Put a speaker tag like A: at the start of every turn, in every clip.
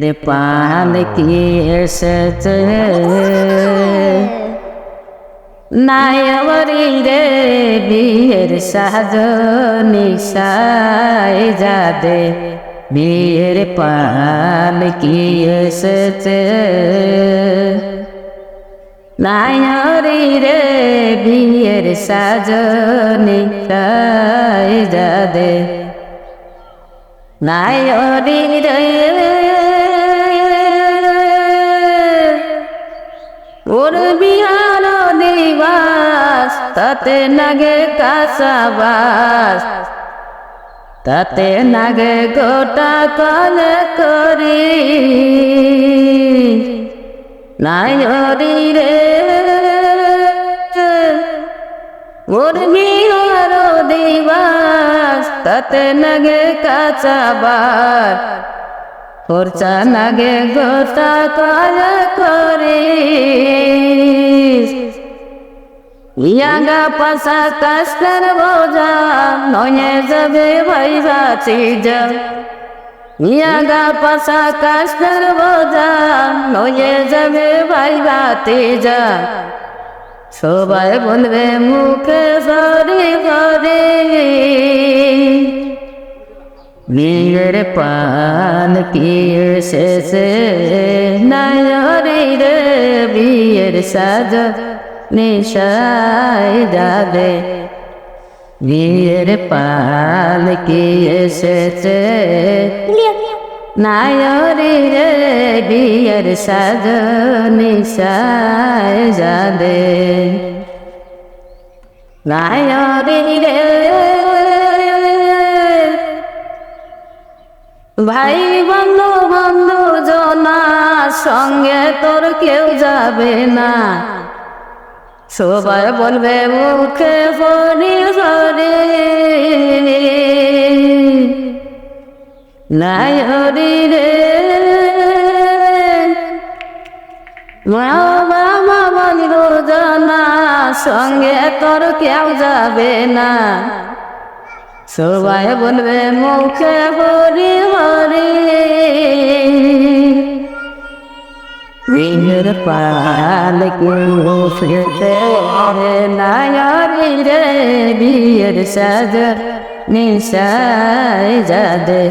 A: রে পালকি এসেছে নায়বরি রে বিয়ের সাজনি সাজাদে বিয়ের পালকি এসেছে নায়রি রে বিয়ের সাজনি সাজাদে নায়রি রে ওর বিহার দিবাস তাতে নাগে কাসাবাস তাতে নাগে গোটা কলে করি নায়রি রে ওর বিহার দিবাস তাতে নাগে কাসাবাস খরচা নাগে গোটা কলে করি ইয়াগা পাশা কাস্টার বোঝা নয়ে যাবে ভাই বাঁচি যা ইয়াগা পাশা কাস্টার বোঝা নয়ে যাবে ভাই বাঁচি যা সবাই বলবে মুখে সরি সরি বিয়ের পালকি এসেছে নায়রি রে বিয়ের সাজ সাজাদে বিয়ের পালকি এসেছে নায়রি রে বিয়ের সাজনি সাজাদে নায়রি রে ভাই বন্ধু বন্ধু জনা সঙ্গে তোর কেউ যাবে না সবাই বলবে মুখে ফরি ফরি নায়রি রে বাবা বন্ধু জনা সঙ্গে তোর কেউ যাবে না সবাই বলবে মুখে ফরি ফরি বিয়ের পালকি এসেছে নায়রি রে বিয়ের সাজনি সাজাদে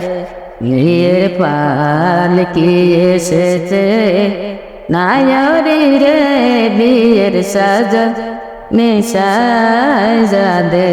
A: বিয়ের পালকি এসেছে নায়রি রে বিয়ের সাজনি সাজাদে।